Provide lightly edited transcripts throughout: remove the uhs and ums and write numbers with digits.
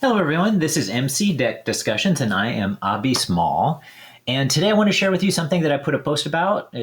Hello everyone, this is MC Deck Discussions and I am Abby Small. And today I want to share with you something that I put a post about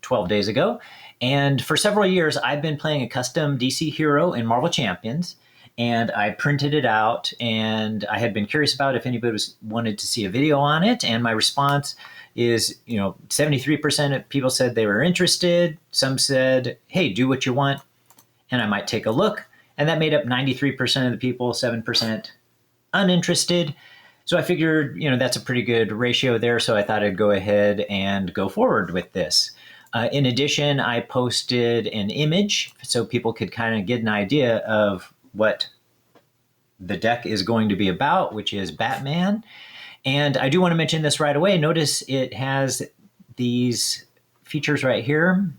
12 days ago. And for several years I've been playing a custom DC hero in Marvel Champions, and I printed it out and I had been curious about if anybody wanted to see a video on it, and my response is 73% of people said they were interested. Some said, hey, do what you want and I might take a look. And that made up 93% of the people, 7% uninterested. So I figured, that's a pretty good ratio there. So I thought I'd go ahead and go forward with this. In addition, I posted an image so people could kind of get an idea of what the deck is going to be about, which is Batman. And I do want to mention this right away. Notice it has these features right here.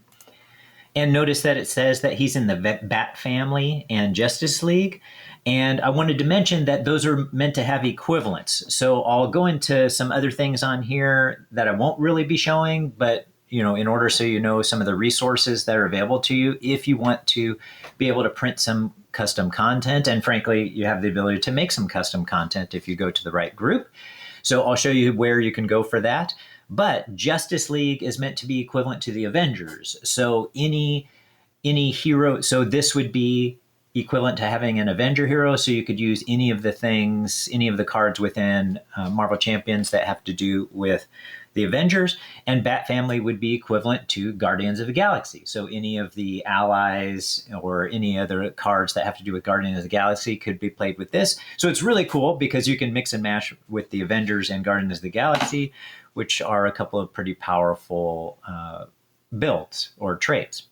And notice that it says that he's in the Bat family and Justice League. And I wanted to mention that those are meant to have equivalents. So I'll go into some other things on here that I won't really be showing, but in order so you know some of the resources that are available to you if you want to be able to print some custom content. And frankly, you have the ability to make some custom content if you go to the right group. So I'll show you where you can go for that. But Justice League is meant to be equivalent to the Avengers. So any hero, so this would be equivalent to having an Avenger hero. So you could use any of the things, any of the cards within Marvel Champions that have to do with the Avengers. And Bat Family would be equivalent to Guardians of the Galaxy. So any of the allies or any other cards that have to do with Guardians of the Galaxy could be played with this. So it's really cool because you can mix and match with the Avengers and Guardians of the Galaxy, which are a couple of pretty powerful builds or traits.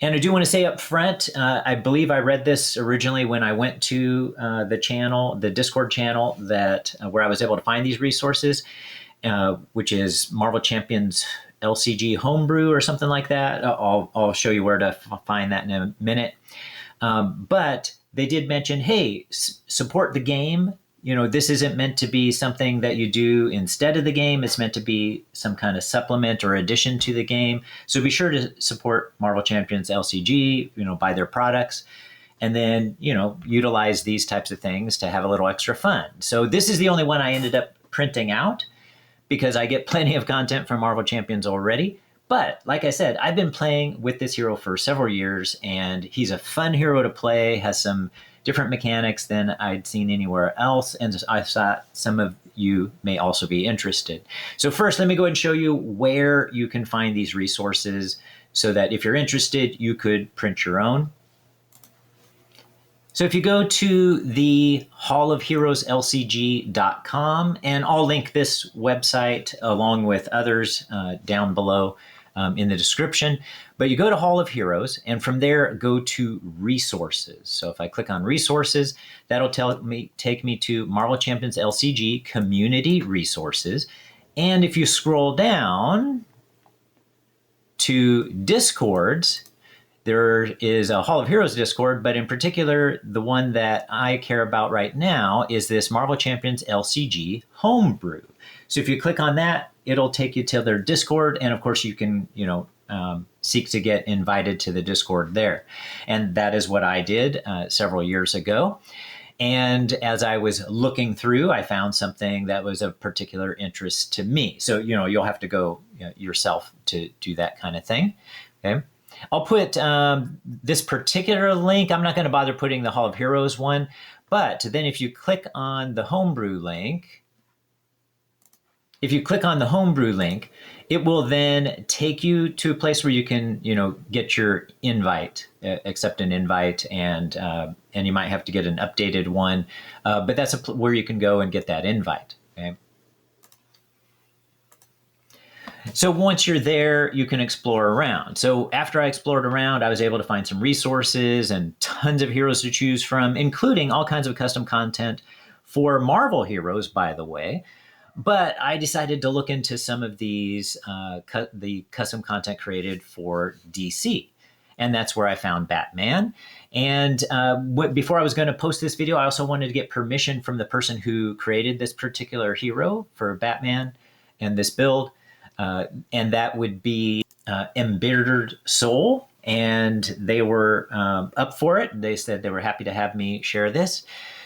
And I do want to say up front, I believe I read this originally when I went to the channel, the Discord channel that where I was able to find these resources, which is Marvel Champions LCG Homebrew or something like that. I'll show you where to find that in a minute. But they did mention, hey, support the game. This isn't meant to be something that you do instead of the game. It's meant to be some kind of supplement or addition to the game. So be sure to support Marvel Champions LCG, buy their products, and then, utilize these types of things to have a little extra fun. So this is the only one I ended up printing out because I get plenty of content from Marvel Champions already. But like I said, I've been playing with this hero for several years, and he's a fun hero to play, has some different mechanics than I'd seen anywhere else, and I thought some of you may also be interested. So first, let me go ahead and show you where you can find these resources so that if you're interested, you could print your own. So if you go to the hallofheroeslcg.com, and I'll link this website along with others down below in the description, but you go to Hall of Heroes, and from there go to resources. So if I click on resources, that'll take me to Marvel Champions LCG community resources. And if you scroll down to Discords, there is a Hall of Heroes Discord, but in particular, the one that I care about right now is this Marvel Champions LCG Homebrew. So if you click on that, it'll take you to their Discord, and of course you can, seek to get invited to the Discord there. And that is what I did several years ago. And as I was looking through, I found something that was of particular interest to me. So, you'll have to go yourself to do that kind of thing. Okay. I'll put this particular link. I'm not going to bother putting the Hall of Heroes one, but then if you click on the Homebrew link, it will then take you to a place where you can, get your invite, accept an invite, and you might have to get an updated one, but that's where you can go and get that invite. Okay. So once you're there, you can explore around. So after I explored around, I was able to find some resources and tons of heroes to choose from, including all kinds of custom content for Marvel heroes, by the way. But I decided to look into some of these, the custom content created for DC. And that's where I found Batman. And before I was going to post this video, I also wanted to get permission from the person who created this particular hero for Batman and this build. And that would be Embittered Soul. And they were up for it. They said they were happy to have me share this.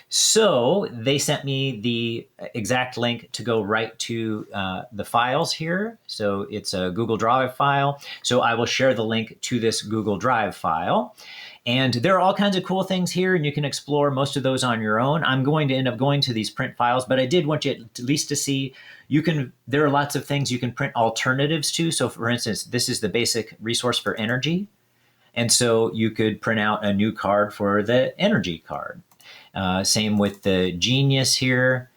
So they sent me the exact link to go right to the files here. So it's a Google Drive file. So I will share the link to this Google Drive file. And there are all kinds of cool things here, and you can explore most of those on your own. I'm going to end up going to these print files, but I did want you at least to see there are lots of things you can print alternatives to. So for instance, this is the basic resource for energy. And so you could print out a new card for the energy card. Same with the genius here.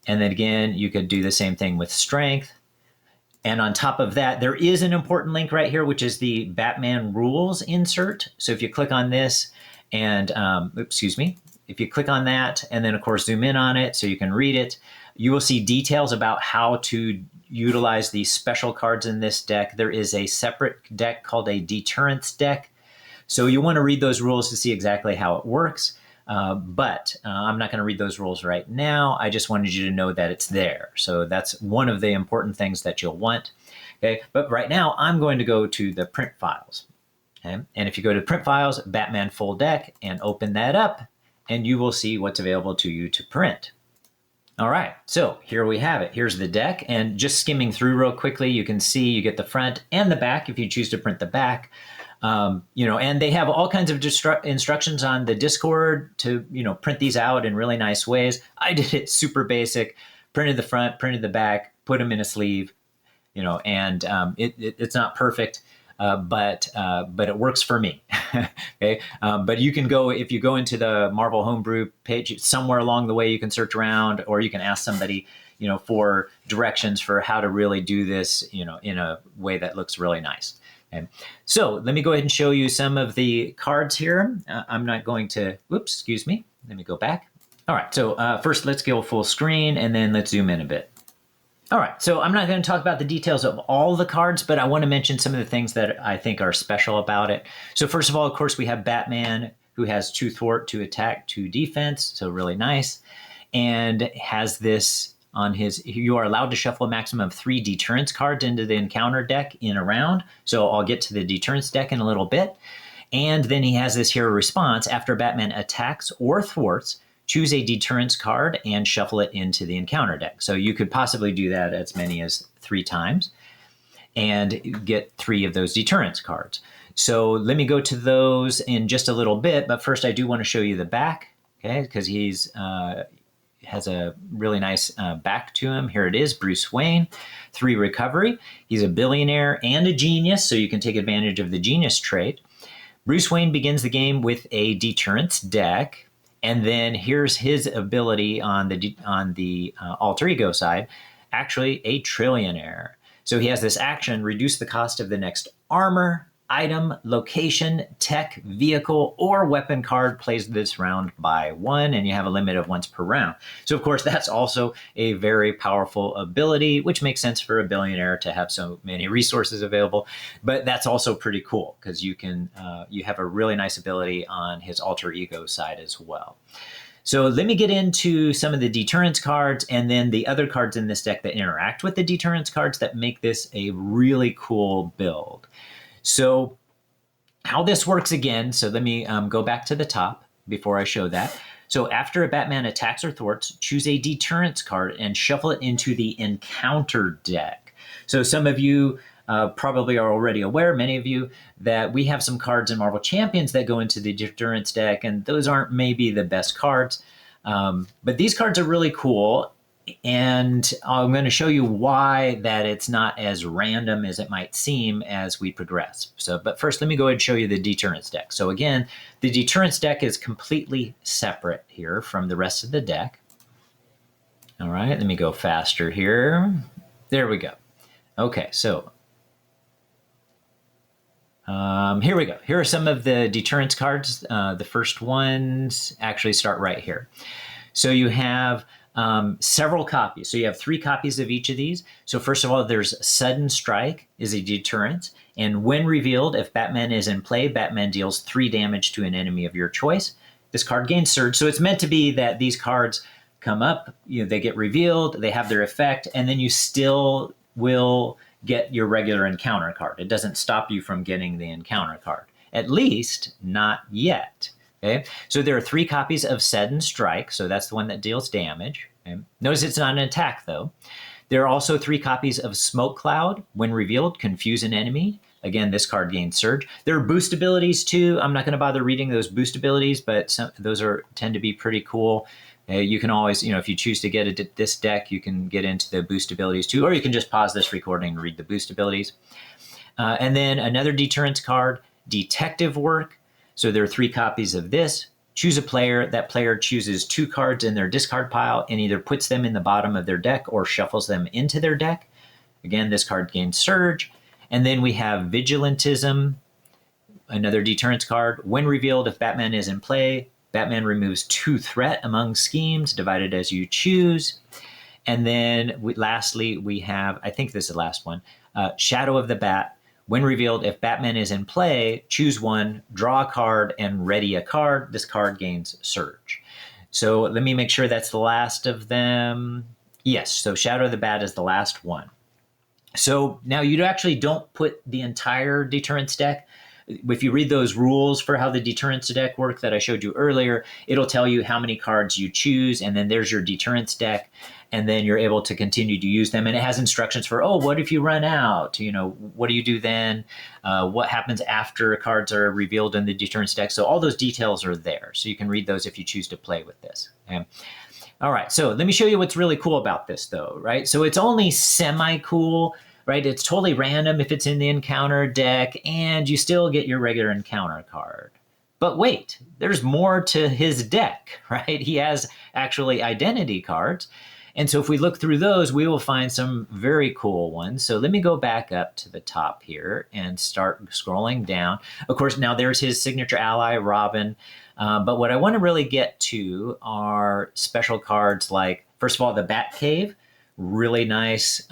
And then again, you could do the same thing with strength. And on top of that, there is an important link right here, which is the Batman rules insert. So if you click on this and, if you click on that and then of course zoom in on it so you can read it, you will see details about how to utilize these special cards in this deck. There is a separate deck called a Deterrence deck. So you want to read those rules to see exactly how it works. But I'm not going to read those rules right now. I just wanted you to know that it's there. So that's one of the important things that you'll want. Okay, but right now I'm going to go to the print files. Okay, and if you go to print files, Batman full deck, and open that up, and you will see what's available to you to print. All right, so here we have it. Here's the deck, and just skimming through real quickly, you can see you get the front and the back if you choose to print the back. And they have all kinds of instructions on the Discord to, print these out in really nice ways. I did it super basic, printed the front, printed the back, put them in a sleeve, and it's not perfect, but it works for me. Okay. But you can go, if you go into the Marvel Homebrew page, somewhere along the way, you can search around, or you can ask somebody, for directions for how to really do this, in a way that looks really nice. Okay. So let me go ahead and show you some of the cards here. I'm not going to, excuse me. Let me go back. All right, so first let's go full screen and then let's zoom in a bit. All right, so I'm not going to talk about the details of all the cards, but I want to mention some of the things that I think are special about it. So first of all, of course, we have Batman, who has 2 thwart, 2 attack, 2 defense, so really nice, and has this on his, you are allowed to shuffle a maximum of 3 deterrence cards into the encounter deck in a round. So I'll get to the deterrence deck in a little bit. And then he has this hero response. After Batman attacks or thwarts, choose a deterrence card and shuffle it into the encounter deck. So you could possibly do that as many as 3 times and get 3 of those deterrence cards. So let me go to those in just a little bit. But first I do want to show you the back, okay, because he's has a really nice back to him. Here it is, Bruce Wayne, 3 recovery. He's a billionaire and a genius, so you can take advantage of the genius trait. Bruce Wayne begins the game with a deterrence deck, and then here's his ability on the alter ego side, actually a trillionaire. So he has this action, reduce the cost of the next armor, item, location, tech, vehicle, or weapon card plays this round by 1, and you have a limit of once per round. So of course, that's also a very powerful ability, which makes sense for a billionaire to have so many resources available. But that's also pretty cool because you have a really nice ability on his alter ego side as well. So let me get into some of the deterrence cards and then the other cards in this deck that interact with the deterrence cards that make this a really cool build. So how this works again, so let me go back to the top before I show that. So after a Batman attacks or thwarts, choose a deterrence card and shuffle it into the encounter deck. So some of you probably are already aware, many of you, that we have some cards in Marvel Champions that go into the deterrence deck, and those aren't maybe the best cards. But these cards are really cool. And I'm going to show you why that it's not as random as it might seem as we progress. But first, let me go ahead and show you the deterrence deck. So again, the deterrence deck is completely separate here from the rest of the deck. All right, let me go faster here. There we go. Okay, so here we go. Here are some of the deterrence cards. The first ones actually start right here. So you have several copies. So you have 3 copies of each of these. So first of all, there's Sudden Strike is a deterrent. And when revealed, if Batman is in play, Batman deals 3 damage to an enemy of your choice. This card gains Surge. So it's meant to be that these cards come up, they get revealed, they have their effect, and then you still will get your regular encounter card. It doesn't stop you from getting the encounter card. At least not yet. Okay, so there are 3 copies of Sudden Strike, so that's the one that deals damage. Okay? Notice it's not an attack, though. There are also 3 copies of Smoke Cloud. When revealed, confuse an enemy. Again, this card gains Surge. There are boost abilities, too. I'm not going to bother reading those boost abilities, but those tend to be pretty cool. You can always, if you choose to get this deck, you can get into the boost abilities, too, or you can just pause this recording and read the boost abilities. And then another Deterrence card, Detective Work. So there are 3 copies of this. Choose a player. That player chooses 2 cards in their discard pile and either puts them in the bottom of their deck or shuffles them into their deck. Again, this card gains Surge. And then we have Vigilantism, another Deterrence card. When revealed, if Batman is in play, Batman removes 2 threat among schemes, divided as you choose. And then lastly, we have, I think this is the last one, Shadow of the Bat. When revealed, if Batman is in play, choose 1, draw a card, and ready a card. This card gains Surge. So let me make sure that's the last of them. Yes, so Shadow of the Bat is the last one. So now you actually don't put the entire Deterrence deck. If you read those rules for how the Deterrence deck work that I showed you earlier, it'll tell you how many cards you choose, and then there's your Deterrence deck, and then you're able to continue to use them. And it has instructions for, what if you run out? What do you do then? What happens after cards are revealed in the Deterrence deck? So all those details are there. So you can read those if you choose to play with this. Okay? All right, so let me show you what's really cool about this, though, right? So it's only semi-cool, right? It's totally random if it's in the encounter deck, and you still get your regular encounter card. But wait, there's more to his deck, right? He has actually identity cards. And so if we look through those, we will find some very cool ones. So let me go back up to the top here and start scrolling down. Of course, now there's his signature ally, Robin. But what I want to really get to are special cards like, first of all, the Batcave, really nice.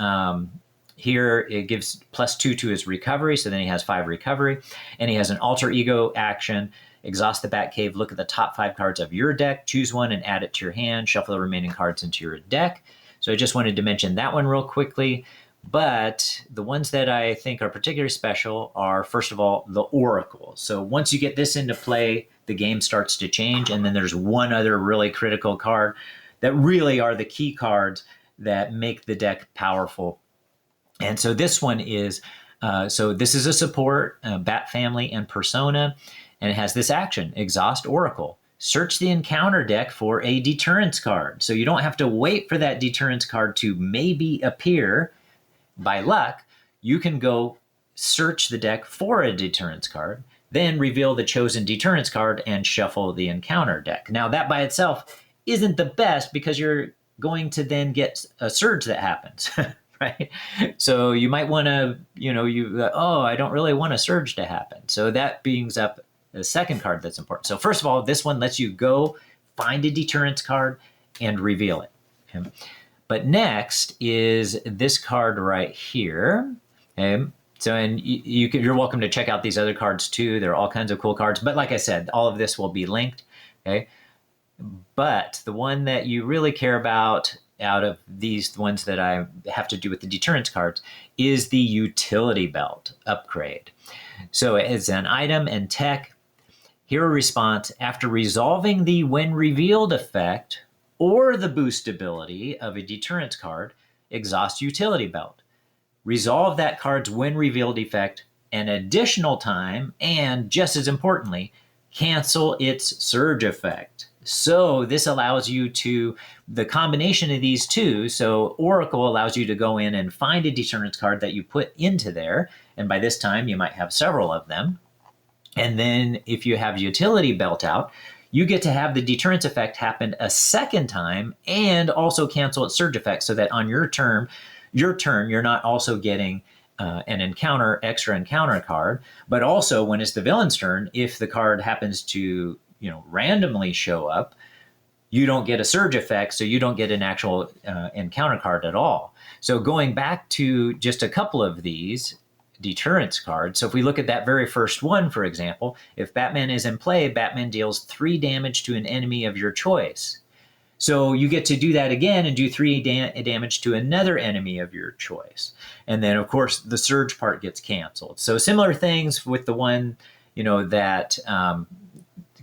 Here it gives +2 to his recovery, so then he has 5 recovery. And he has an alter ego action. Exhaust the Batcave, look at the top 5 cards of your deck, choose 1 and add it to your hand, shuffle the remaining cards into your deck. So I just wanted to mention that one real quickly. But the ones that I think are particularly special are, first of all, the Oracle. So once you get this into play, the game starts to change. And then there's one other really critical card that really are the key cards that make the deck powerful. And so this one is, this is a support, Bat Family and Persona. And it has this action, Exhaust Oracle. Search the encounter deck for a Deterrence card. So you don't have to wait for that Deterrence card to maybe appear by luck. You can go search the deck for a Deterrence card, then reveal the chosen Deterrence card and shuffle the encounter deck. Now that by itself isn't the best because you're going to then get a surge that happens, right? So you might want to, I don't really want a surge to happen. So that brings up the second card that's important. So first of all, this one lets you go find a Deterrence card and reveal it. Okay? But next is this card right here. Okay? So, and you're welcome to check out these other cards too. There are all kinds of cool cards. But like I said, all of this will be linked. Okay? But the one that you really care about out of these ones that I have to do with the Deterrence cards is the Utility Belt upgrade. So it's an item and tech. Hero response, after resolving the when revealed effect or the boost ability of a Deterrence card, exhaust Utility Belt. Resolve that card's when revealed effect an additional time, and just as importantly, cancel its surge effect. So this allows you to, the combination of these two, so Oracle allows you to go in and find a Deterrence card that you put into there, and by this time you might have several of them. And then if you have Utility Belt out, you get to have the Deterrence effect happen a second time and also cancel its surge effect so that on your turn, you're not also getting an extra encounter card, but also when it's the villain's turn, if the card happens to, randomly show up, you don't get a surge effect, so you don't get an actual encounter card at all. So going back to just a couple of these Deterrence cards. So if we look at that very first one, for example, if Batman is in play, Batman deals 3 damage to an enemy of your choice. So you get to do that again and do 3 damage to another enemy of your choice. And then, of course, the surge part gets canceled. So similar things with the one, that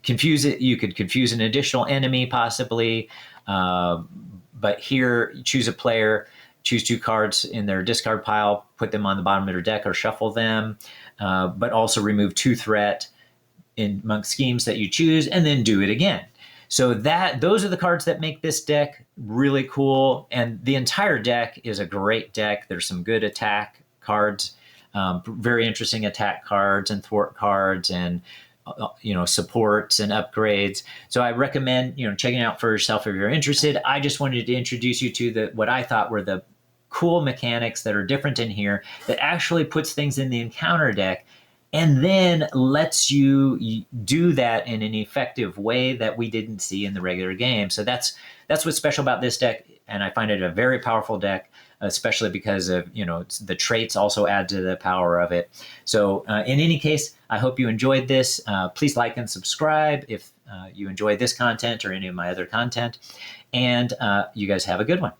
confuse it. You could confuse an additional enemy possibly. But here, choose a player, choose 2 cards in their discard pile, put them on the bottom of their deck or shuffle them, but also remove 2 threat in monk schemes that you choose, and then do it again. So those are the cards that make this deck really cool. And the entire deck is a great deck. There's some good attack cards, very interesting attack cards and thwart cards, and supports and upgrades. So I recommend checking it out for yourself if you're interested. I just wanted to introduce you to what I thought were the cool mechanics that are different in here, that actually puts things in the encounter deck and then lets you do that in an effective way that we didn't see in the regular game. So that's what's special about this deck, and I find it a very powerful deck, especially because of the traits also add to the power of it. So in any case, I hope you enjoyed this. Please like and subscribe if you enjoy this content or any of my other content, and you guys have a good one.